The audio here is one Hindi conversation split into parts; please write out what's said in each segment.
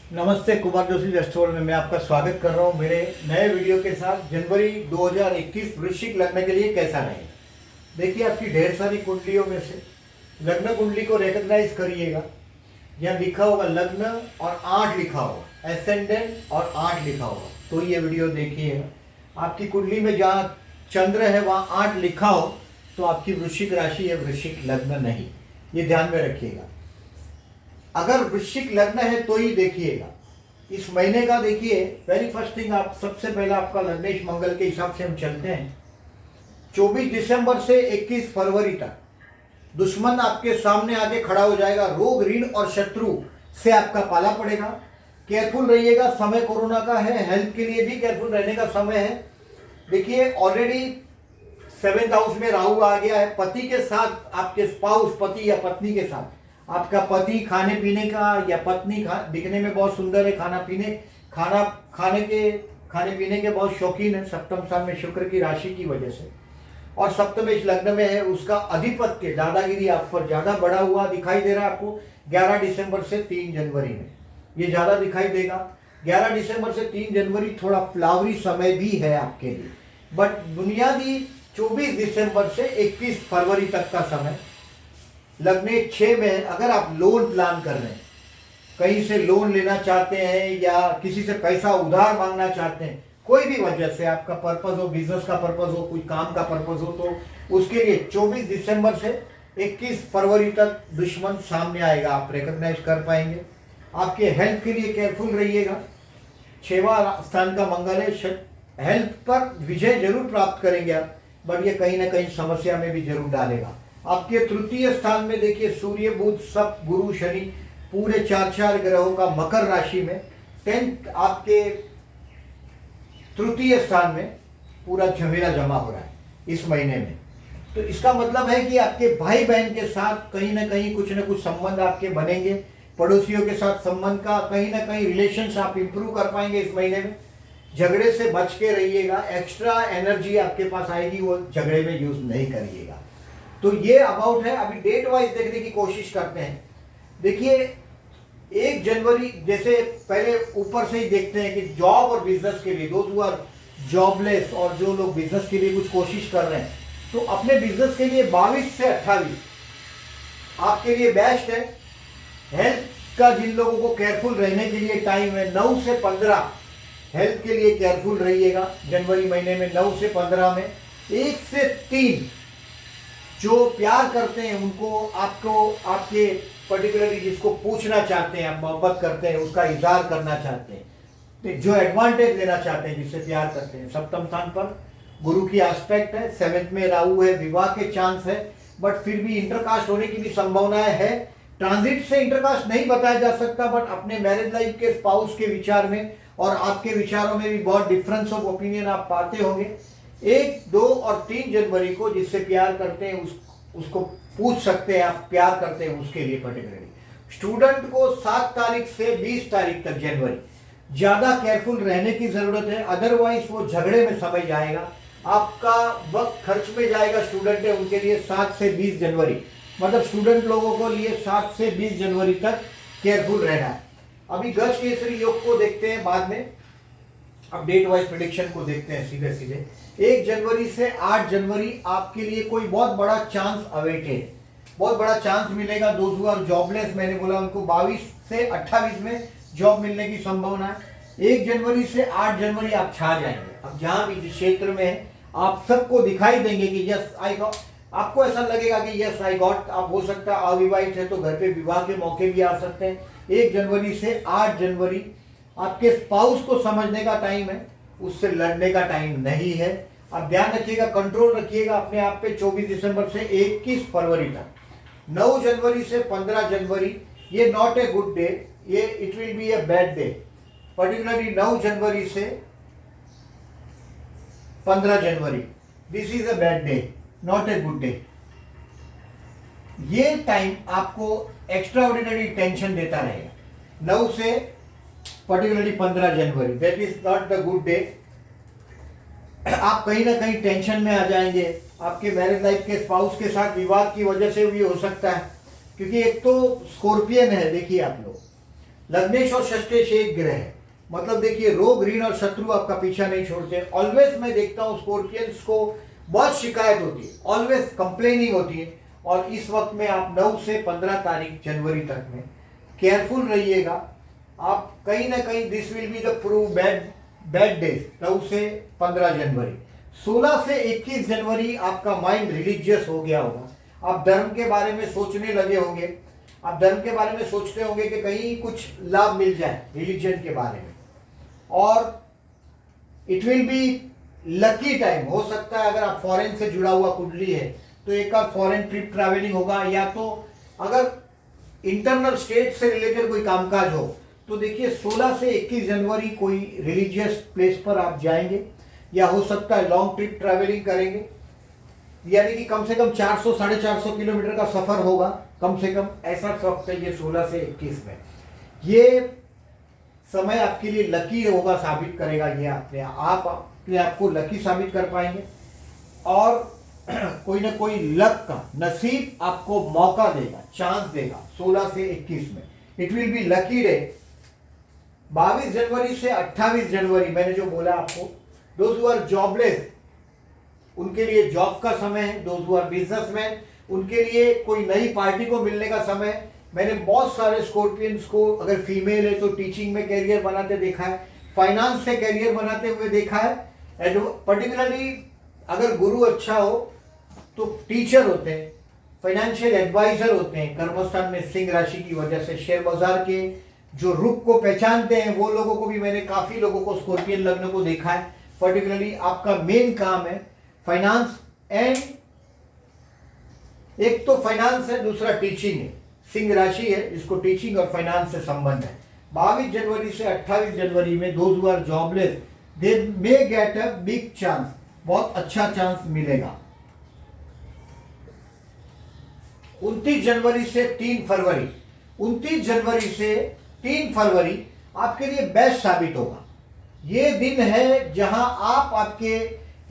नमस्ते, कुमार जोशी रेस्टोरेंट में मैं आपका स्वागत कर रहा हूं मेरे नए वीडियो के साथ। जनवरी 2021 वृश्चिक लग्न के लिए कैसा रहेगा। देखिए, आपकी ढेर सारी कुंडलियों में से लग्न कुंडली को रिकॉग्नाइज करिएगा। यहाँ लिखा होगा लग्न और 8 लिखा होगा, एसेंडेंट और 8 लिखा होगा, तो ये वीडियो देखिएगा। आपकी कुंडली में जहाँ चंद्र है वहाँ 8 लिखा हो तो आपकी वृश्चिक राशि है, वृश्चिक लग्न नहीं। ये ध्यान में रखिएगा। अगर वृश्चिक लग्न है तो ही देखिएगा। इस महीने का देखिए, वेरी फर्स्ट थिंग, आप सबसे पहला आपका लग्नेश मंगल के हिसाब से हम चलते हैं। 24 दिसंबर से 21 फरवरी तक दुश्मन आपके सामने आके खड़ा हो जाएगा। रोग, ऋण और शत्रु से आपका पाला पड़ेगा। केयरफुल रहिएगा, समय कोरोना का है, हेल्थ के लिए भी केयरफुल रहने का समय है। देखिए, ऑलरेडी 7th हाउस में राहु आ गया है। पति के साथ आपके स्पाउस, पति या पत्नी के साथ आपका पति खाने पीने का या पत्नी दिखने में बहुत सुंदर है, खाने पीने के बहुत शौकीन है। सप्तम स्थान में शुक्र की राशि की वजह से और सप्तमेश लग्न में है, उसका अधिपत्य दादागिरी आप पर ज्यादा बढ़ा हुआ दिखाई दे रहा है आपको। 11 दिसंबर से 3 जनवरी में ये ज्यादा दिखाई देगा। 11 दिसंबर से 3 जनवरी थोड़ा फ्लावरी समय भी है आपके लिए, बट बुनियादी 24 दिसंबर से 21 फरवरी तक का समय लग्न 6 में। अगर आप लोन प्लान कर रहे हैं, कहीं से लोन लेना चाहते हैं या किसी से पैसा उधार मांगना चाहते हैं, कोई भी वजह से आपका पर्पस हो, बिजनेस का पर्पस हो, कोई काम का पर्पस हो, तो उसके लिए 24 दिसंबर से 21 फरवरी तक दुश्मन सामने आएगा, आप रिकॉग्नाइज कर पाएंगे। आपके हेल्थ के लिए केयरफुल रहिएगा। 6वां स्थान का मंगल है, हेल्थ पर विजय जरूर प्राप्त करेंगे आप, बट ये कहीं ना कहीं समस्या में भी जरूर डालेगा। आपके तृतीय स्थान में देखिए सूर्य, बुध, शुक्र, गुरु, शनि, पूरे 4 ग्रहों का मकर राशि में 10th आपके तृतीय स्थान में पूरा झमेला जमा हो रहा है इस महीने में। तो इसका मतलब है कि आपके भाई बहन के साथ कहीं ना कहीं कुछ ना कुछ संबंध आपके बनेंगे। पड़ोसियों के साथ संबंध का कहीं ना कहीं रिलेशंस आप इंप्रूव कर पाएंगे इस महीने में। झगड़े से बच के रहिएगा। एक्स्ट्रा एनर्जी आपके पास आएगी, वो झगड़े में यूज नहीं करिएगा। तो ये अबाउट है। अभी डेट वाइज देखने की कोशिश करते हैं। देखिए, 1 जनवरी, जैसे पहले ऊपर से ही देखते हैं कि जॉब और बिजनेस के लिए, दोस्त हुआ जॉबलेस और जो लोग बिजनेस के लिए कुछ कोशिश कर रहे हैं, तो अपने बिजनेस के लिए 22 से 28 आपके लिए बेस्ट है। हेल्थ का जिन लोगों को केयरफुल रहने के लिए टाइम है, 9 से 15 हेल्थ के लिए केयरफुल रहिएगा जनवरी महीने में। 9 से 15 में 1 से 3 जो प्यार करते हैं उनको, आपको, आपके पर्टिकुलरली जिसको पूछना चाहते हैं, आप मोहब्बत करते हैं, उसका इजहार करना चाहते हैं, तो जो एडवांटेज लेना चाहते हैं, जिससे प्यार करते हैं। सप्तम स्थान पर गुरु की एस्पेक्ट है, 7th में राहु है, विवाह के चांस है, बट फिर भी इंटरकास्ट होने की भी संभावनाएं है। ट्रांजिट से इंटरकास्ट नहीं बताया जा सकता, बट अपने मैरिज लाइफ के स्पाउस के विचार में और आपके विचारों में भी बहुत डिफरेंस ऑफ ओपिनियन आप पाते होंगे। 1, 2 और 3 जनवरी को जिससे प्यार करते हैं उसको पूछ सकते हैं, आप प्यार करते हैं उसके लिए। पर्टिकुलरली स्टूडेंट को 7 तारीख से 20 तारीख तक जनवरी ज्यादा केयरफुल रहने की जरूरत है, अदरवाइज वो झगड़े में समझ जाएगा, आपका वक्त खर्च में जाएगा। स्टूडेंट है उनके लिए 7 से 20 जनवरी, मतलब स्टूडेंट लोगों को लिए 7 से 20 जनवरी तक केयरफुल रहना है। अभी गज केसरी योग को देखते हैं बाद में। अब डेट वाइज प्रेडिक्शन को देखते हैं सीधे सीधे। 1 जनवरी से 8 जनवरी आपके लिए कोई बहुत बड़ा चांस अवेटेड, बहुत बड़ा चांस मिलेगा। दोस्त हु आर जॉबलेस, मैंने बोला उनको 22 से 28 में जॉब मिलने की संभावना है। 1 जनवरी से 8 जनवरी आप छा जाएंगे। अब जहां भी जिस क्षेत्र में है, आप सबको दिखाई देंगे कि यस आई गॉट, आपको ऐसा लगेगा कि यस आई गॉट। आप हो सकता है अविवाहित है तो घर पे विवाह के मौके भी आ सकते हैं। 1 जनवरी से 8 जनवरी आपके स्पाउस को समझने का टाइम है, उससे लड़ने का टाइम नहीं है। आप ध्यान रखिएगा, कंट्रोल रखिएगा अपने आप पे। 24 दिसंबर से 21 फरवरी तक। 9 जनवरी से 15 जनवरी ये नॉट ए गुड डे, ये it will be a bad day. Particularly 9 जनवरी से 15 जनवरी, this is a bad day, not a good day. ये टाइम आपको एक्स्ट्रा ऑर्डिनरी टेंशन देता रहेगा। 9 से पर्टिकुलरली 15 जनवरी, that is not the good day. आप कहीं ना कहीं टेंशन में आ जाएंगे। आपके मैरिज लाइफ के स्पाउस के साथ विवाद की वजह से भी हो सकता है, क्योंकि एक तो स्कॉर्पियन है, देखिए आप लोग लग्नेश और षष्ठेश एक ग्रह है, मतलब देखिए रोग ऋण और शत्रु आपका पीछा नहीं छोड़ते। ऑलवेज मैं देखता हूँ स्कॉर्पियंस को बहुत शिकायत होती है, ऑलवेज कंप्लेनिंग होती है। और इस वक्त में आप 9 से 15 तारीख जनवरी तक में केयरफुल रहिएगा। आप कहीं ना कहीं this will be the prove bad days 9 से 15 जनवरी। 16 से 21 जनवरी आपका माइंड रिलीजियस हो गया होगा, आप धर्म के बारे में सोचने लगे होंगे, आप धर्म के बारे में सोचते होंगे कि कहीं कुछ लाभ मिल जाए रिलीजन के बारे में। और it will be lucky time, हो सकता है अगर आप फॉरेन से जुड़ा हुआ कुंडली है तो एक आध फॉरेन ट्रिप ट्रैवलिंग होगा, या तो अगर इंटरनल स्टेट से रिलेटेड कोई कामकाज हो तो देखिए 16 से 21 जनवरी कोई रिलीजियस प्लेस पर आप जाएंगे, या हो सकता है लॉन्ग ट्रिप ट्रैवलिंग करेंगे, यानी कि कम से कम 400-450 किलोमीटर का सफर होगा कम से कम, ऐसा वक्त है ये 16 से 21 में। ये समय आपके लिए लकी होगा, साबित करेगा, ये अपने आप को लकी साबित कर पाएंगे। और कोई ना कोई लक का नसीब आपको मौका देगा, चांस देगा 16 से 21 में। It will be lucky day. 22 जनवरी से 28 जनवरी मैंने जो बोला आपको, दोज हु आर जॉबलेस उनके लिए जॉब का समय है, दोज हु आर बिजनेसमैन उनके लिए कोई नई पार्टी को मिलने का समय है। मैंने बहुत सारे स्कॉर्पियंस को, अगर फीमेल है तो टीचिंग में कैरियर बनाते देखा है, फाइनेंस से कैरियर बनाते हुए देखा है। पर्टिकुलरली अगर गुरु अच्छा हो तो टीचर होते हैं, फाइनेंशियल एडवाइजर होते हैं। कर्मस्थान में सिंह राशि की वजह से शेयर बाजार के जो रुख को पहचानते हैं वो लोगों को भी, मैंने काफी लोगों को स्कॉर्पियन लग्न को देखा है। पर्टिकुलरली आपका मेन काम है फाइनेंस एंड, एक तो फाइनेंस है, दूसरा टीचिंग है। सिंह राशि है, इसको टीचिंग और फाइनेंस से संबंध है। 22 जनवरी से 28 जनवरी में those who are jobless they may get a big chance, बहुत अच्छा चांस मिलेगा। 29 जनवरी से 3 फरवरी, 29 जनवरी से 3 फरवरी आपके लिए बेस्ट साबित होगा। ये दिन है जहां आप आपके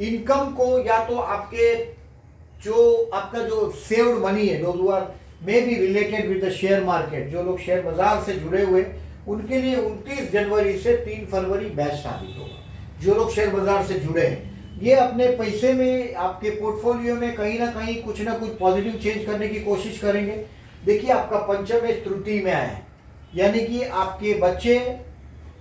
इनकम को, या तो आपके जो आपका जो सेव्ड मनी है, those who are may be related with the share market, जो लोग शेयर बाजार से जुड़े हुए उनके लिए 29 जनवरी से 3 फरवरी बेस्ट साबित होगा। जो लोग शेयर बाजार से जुड़े हैं, ये अपने पैसे में, आपके पोर्टफोलियो में कहीं ना कुछ पॉजिटिव चेंज करने की कोशिश करेंगे। देखिए आपका पंचम तृतीय में आया है, यानी कि आपके बच्चे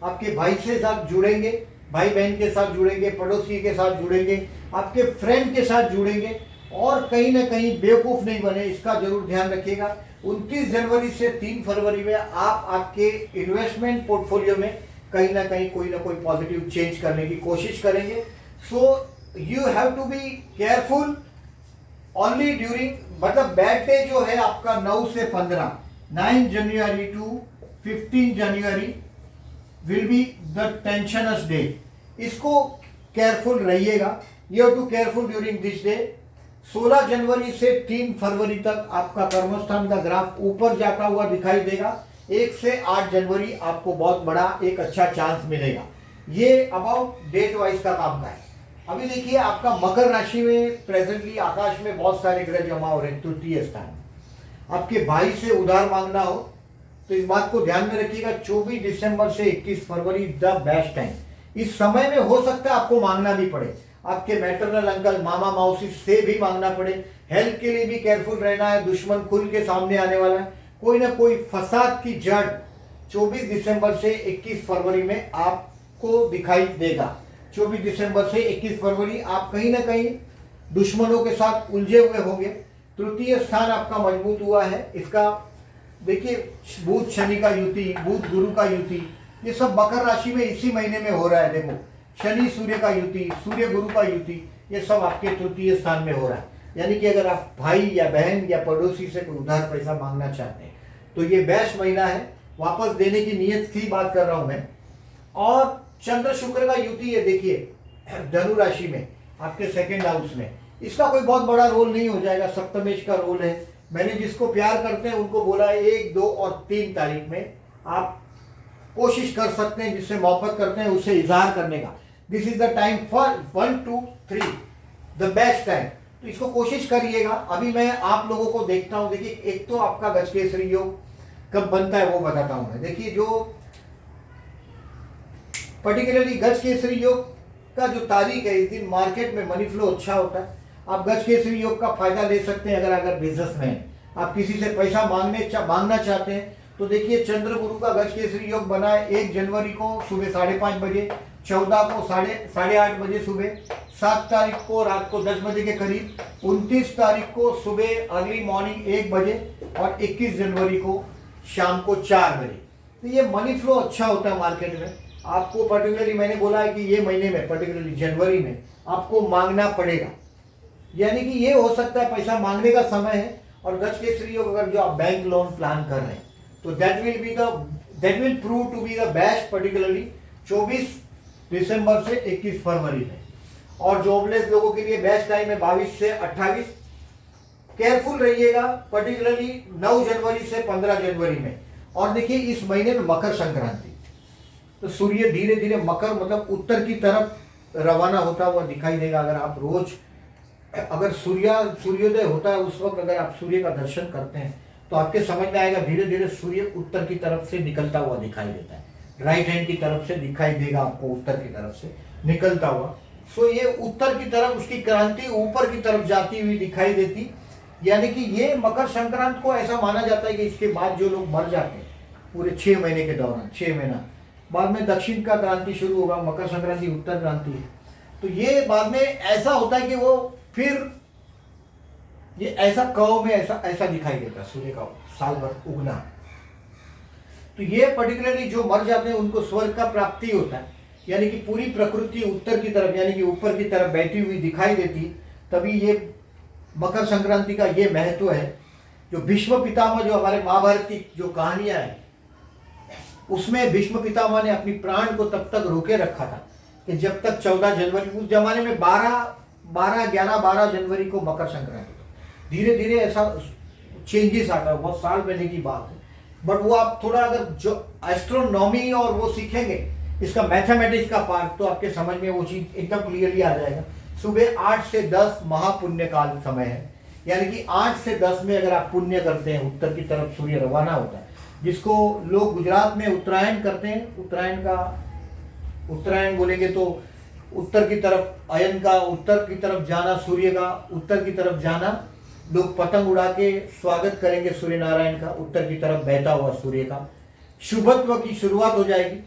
आपके भाई से साथ जुड़ेंगे, भाई बहन के साथ जुड़ेंगे, पड़ोसी के साथ जुड़ेंगे, आपके फ्रेंड के साथ जुड़ेंगे, और कहीं ना कहीं बेवकूफ़ नहीं बने, इसका जरूर ध्यान रखिएगा। 29 जनवरी से 3 फरवरी में आप आपके इन्वेस्टमेंट पोर्टफोलियो में कहीं ना कोई पॉजिटिव चेंज करने की कोशिश करेंगे। So you have to be careful only during, मतलब बैड डे जो है आपका 9 से 15, 9 January to 15 January will be the tensions day. इसको केयरफुल रहिएगा, you have to careful during this day. 16 जनवरी से 3 फरवरी तक आपका कर्मस्थान का ग्राफ ऊपर जाता हुआ दिखाई देगा। 1 से 8 जनवरी आपको बहुत बड़ा एक अच्छा चांस मिलेगा। ये अबाउट डेट वाइज का काम का है। अभी देखिए आपका मकर राशि में प्रेजेंटली आकाश में बहुत सारे ग्रह जमा हो रहे हैं तृतीय स्थान। आपके भाई से उधार मांगना हो तो इस बात को ध्यान में रखिएगा, 24 दिसंबर से 21 फरवरी द बेस्ट टाइम। इस समय में हो सकता है आपको मांगना भी पड़े, आपके मैटरनल अंकल, मामा मौसी से भी मांगना पड़े। हेल्थ के लिए भी केयरफुल रहना है, दुश्मन खुल के सामने आने वाला है। कोई ना कोई फसाद की जड़ 24 दिसंबर से 21 फरवरी में आपको दिखाई देगा। 24 दिसंबर से 21 फरवरी आप कहीं ना कहीं दुश्मनों के साथ उलझे हुए होंगे। तृतीय स्थान आपका मजबूत हुआ है। इसका देखिए बुध शनि का युति, बुध गुरु का युति, ये सब मकर राशि में इसी महीने में हो रहा है। देखो शनि सूर्य का युति, सूर्य गुरु का युति, ये सब आपके तृतीय स्थान में हो रहा है। यानी कि अगर आप भाई या बहन या पड़ोसी से कोई उधार पैसा मांगना चाहते हैं तो ये बेस्ट महीना है, वापस देने की नीयत की बात कर रहा हूं मैं। और चंद्र शुक्र का युति है, देखिए धनु राशि में आपके सेकंड हाउस में। इसका कोई बहुत बड़ा रोल नहीं हो जाएगा, सप्तमेश का रोल है। मैंने जिसको प्यार करते हैं उनको बोला 1, 2 और 3 तारीख में आप कोशिश कर सकते हैं, जिससे मोहब्बत करते हैं उससे इजहार करने का। This is the time for 1, 2, 3 the best time. तो इसको कोशिश करिएगा। अभी मैं आप लोगों को देखता हूं, देखिए एक तो आपका गजकेसरी योग, कब बनता है वो बताता हूं मैं। देखिए, जो पर्टिकुलरली गज केसरी योग का जो तारीख है, इस दिन मार्केट में मनी फ्लो अच्छा होता है। आप गज केसरी योग का फायदा ले सकते हैं। अगर बिजनेस में हैं, आप किसी से पैसा मांगना चाहते हैं, तो देखिए चंद्र गुरु का गज केसरी योग बना है 1 जनवरी को सुबह 5:30 बजे, 14 को 8:30 बजे सुबह, 7 तारीख को रात को 10 बजे के करीब, 29 तारीख को सुबह अर्ली मॉर्निंग 1 बजे और 21 जनवरी को शाम को 4 बजे। तो ये मनी फ्लो अच्छा होता है मार्केट में। आपको पर्टिकुलरली मैंने बोला है कि ये महीने में, पर्टिकुलरली जनवरी में आपको मांगना पड़ेगा, यानी कि ये हो सकता है पैसा मांगने का समय है। और गज केसरी योग अगर जो आप बैंक लोन प्लान कर रहे हैं, तो that will prove to be the best, particularly 24 दिसंबर से 21 फरवरी में। और जॉबलेस लोगों के लिए बेस्ट टाइम है 22 से 28। केयरफुल रहिएगा पर्टिकुलरली 9 जनवरी से 15 जनवरी में। और देखिए, इस महीने में मकर संक्रांति, तो सूर्य धीरे धीरे मकर मतलब उत्तर की तरफ रवाना होता हुआ दिखाई देगा। अगर सूर्योदय होता है उस वक्त अगर आप सूर्य का दर्शन करते हैं, तो आपके समझ में आएगा धीरे धीरे सूर्य उत्तर की तरफ से निकलता हुआ दिखाई देता है। राइट हैंड की तरफ से दिखाई देगा आपको, उत्तर की तरफ से निकलता हुआ। सो ये उत्तर की तरफ उसकी क्रांति ऊपर की तरफ जाती हुई दिखाई देती, यानी कि ये मकर संक्रांति को ऐसा माना जाता है कि इसके बाद जो लोग मर जाते हैं पूरे 6 महीने के दौरान, 6 महीना बाद में दक्षिण का क्रांति शुरू होगा, मकर संक्रांति उत्तर क्रांति है। तो ये बाद में ऐसा होता है कि वो फिर ये ऐसा कव में ऐसा दिखाई देता है सूर्य का साल भर उगना। तो ये पर्टिकुलरली जो मर जाते हैं उनको स्वर्ग का प्राप्ति होता है, यानी कि पूरी प्रकृति उत्तर की तरफ यानी कि ऊपर की तरफ बैठी हुई दिखाई देती। तभी ये मकर संक्रांति का ये महत्व है। जो भीष्म पितामह, जो हमारे महाभारत की जो कहानियां है, उसमें भीष्म पितामह ने अपनी प्राण को तब तक रोके रखा था कि जब तक 14 जनवरी, उस जमाने में 12 जनवरी को मकर संक्रांति, धीरे धीरे ऐसा चेंजेस आता है, बहुत साल पहले की बात है। बट वो आप थोड़ा अगर जो एस्ट्रोनॉमी और वो सीखेंगे, इसका मैथमेटिक्स का पार्ट, तो आपके समझ में वो चीज एकदम क्लियरली आ जाएगा। सुबह 8 से 10 महापुण्य काल समय है, यानी कि 8 से 10 में अगर आप पुण्य करते हैं, उत्तर की तरफ सूर्य रवाना होता है, जिसको लोग गुजरात में उत्तरायण करते हैं। उत्तरायण बोलेंगे तो उत्तर की तरफ अयन का उत्तर की तरफ जाना, सूर्य का उत्तर की तरफ जाना, लोग पतंग उड़ा के स्वागत करेंगे सूर्य नारायण का, उत्तर की तरफ बहता हुआ सूर्य का। शुभत्व की शुरुआत हो जाएगी।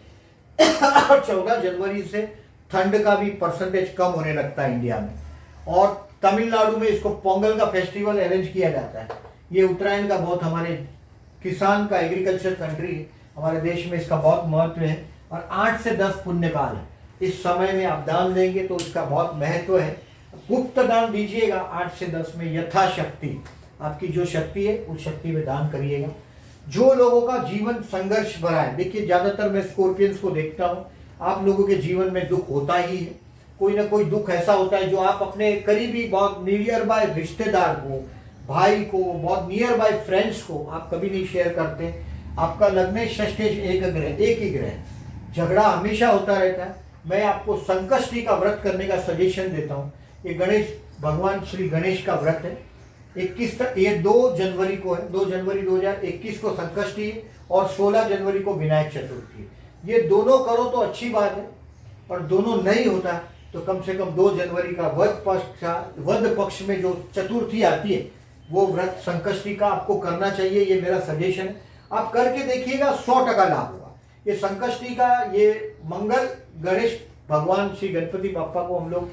14 जनवरी से ठंड का भी परसेंटेज कम होने लगता है इंडिया में। और तमिलनाडु में इसको पोंगल का फेस्टिवल अरेंज किया जाता है। ये उत्तरायण का बहुत, हमारे किसान का एग्रीकल्चर कंट्री, हमारे देश में इसका बहुत महत्व है। और 8 से 10 पुण्य काल है, इस समय में आप दान देंगे तो इसका बहुत महत्व है। गुप्त दान दीजिएगा 8 से 10 में, यथाशक्ति आपकी जो शक्ति है उस शक्ति में दान करिएगा। जो लोगों का जीवन संघर्ष भरा है, देखिए ज्यादातर मैं स्कॉर्पियंस को देखता हूँ, आप लोगों के जीवन में दुख होता ही है, कोई ना कोई दुख ऐसा होता है जो आप अपने करीबी, बहुत नियर बाय रिश्तेदार को, भाई को, बहुत नियर बाय फ्रेंड्स को आप कभी नहीं शेयर करते। आपका लग्न षष्ठेश एक ही ग्रह, झगड़ा हमेशा होता रहता है। मैं आपको संकष्टी का व्रत करने का सजेशन देता हूँ। ये गणेश भगवान श्री गणेश का व्रत है। 21 तक, ये 2 जनवरी को है, 2 जनवरी 2021 को संकष्टी है और 16 जनवरी को विनायक चतुर्थी है। ये दोनों करो तो अच्छी बात है, और दोनों नहीं होता तो कम से कम 2 जनवरी का वध पक्ष में जो चतुर्थी आती है वो व्रत संकष्टी का आपको करना चाहिए। ये मेरा सजेशन है, आप करके देखिएगा, 100% लाभ होगा। ये संकष्टी का ये मंगल, गणेश भगवान श्री गणपति बाप्पा को हम लोग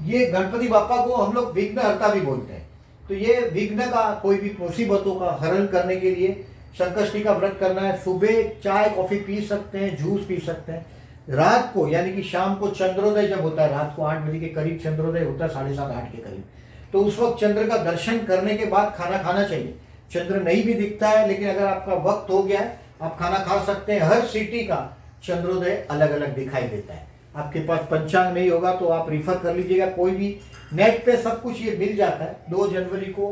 ये गणपति बाप्पा को हम लोग विघ्नहर्ता भी बोलते हैं। तो ये विघ्न का, कोई भी मुसीबतों का हरण करने के लिए संकष्टी का व्रत करना है। सुबह चाय कॉफी पी सकते हैं, जूस पी सकते हैं। रात को यानी कि शाम को चंद्रोदय जब होता है, रात को 8 बजे के करीब चंद्रोदय होता है, 7:30 8 के करीब, तो उस वक्त चंद्र का दर्शन करने के बाद खाना खाना चाहिए। चंद्र नहीं भी दिखता है, लेकिन अगर आपका वक्त हो गया है आप खाना खा सकते हैं। हर सिटी का चंद्रोदय अलग अलग दिखाई देता है। आपके पास पंचांग नहीं होगा तो आप रिफर कर लीजिएगा, कोई भी नेट पे सब कुछ ये मिल जाता है। 2 जनवरी को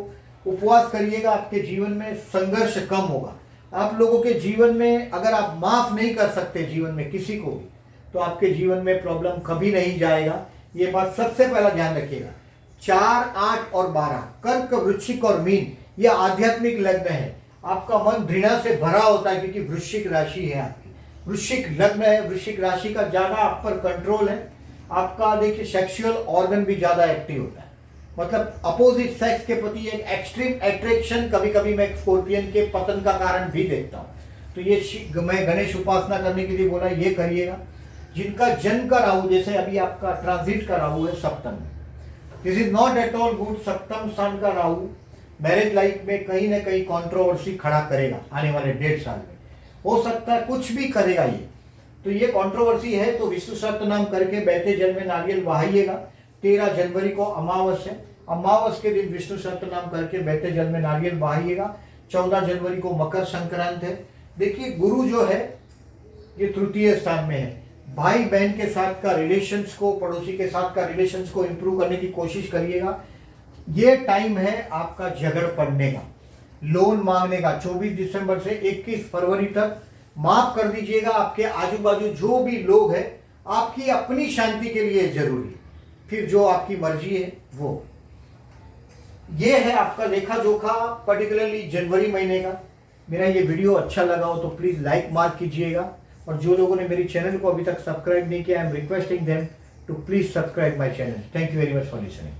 उपवास करिएगा, आपके जीवन में संघर्ष कम होगा। आप लोगों के जीवन में अगर आप माफ नहीं कर सकते जीवन में किसी को भी, तो आपके जीवन में प्रॉब्लम कभी नहीं जाएगा। ये बात सबसे पहला ध्यान रखिएगा। 4, 8 और 12 कर्क, वृश्चिक और मीन, यह आध्यात्मिक लग्न है। आपका मन घृणा से भरा होता है क्योंकि वृश्चिक राशि है आपकी, वृश्चिक लग्न है, वृश्चिक राशि का ज्यादा आप पर कंट्रोल है। आपका देखिए सेक्सुअल ऑर्गन भी ज्यादा एक्टिव होता है, मतलब अपोजिट सेक्स के प्रति एक एक्सट्रीम अट्रैक्शन कभी कभी मैं स्कॉर्पियन के पतन का कारण भी देखता हूँ। तो ये मैं गणेश उपासना करने के लिए बोला, ये करिएगा। जिनका जन्म का राहु, जैसे अभी आपका ट्रांजिट का राहु है सप्तम में, this is not at all good. सप्तम स्थान का राहु मैरिज लाइफ में कहीं ना कहीं कंट्रोवर्सी खड़ा करेगा आने वाले 1.5 साल में, हो सकता है कुछ भी करेगा ये। तो ये कंट्रोवर्सी है, तो विष्णु सहस्त्रनाम करके बैठे जल में नारियल बहाइएगा। 13 जनवरी को अमावस है, अमावस के दिन विष्णु सहस्त्रनाम करके बैठे जल में नारियल बहाइएगा। 14 जनवरी को मकर संक्रांत है। देखिए गुरु जो है ये तृतीय स्थान में है, भाई बहन के साथ का रिलेशंस को, पड़ोसी के साथ का रिलेशंस को इंप्रूव करने की कोशिश करिएगा। ये टाइम है आपका झगड़ पड़ने का, लोन मांगने का। 24 दिसंबर से 21 फरवरी तक माफ कर दीजिएगा। आपके आजू बाजू जो भी लोग हैं, आपकी अपनी शांति के लिए जरूरी, फिर जो आपकी मर्जी है वो। ये है आपका लेखा जोखा पर्टिकुलरली जनवरी महीने का। मेरा ये वीडियो अच्छा लगा हो तो प्लीज लाइक मार्क कीजिएगा, और जो लोगों ने मेरी चैनल को अभी तक सब्सक्राइब नहीं किया, I am requesting them to please subscribe my channel. Thank you very much for listening.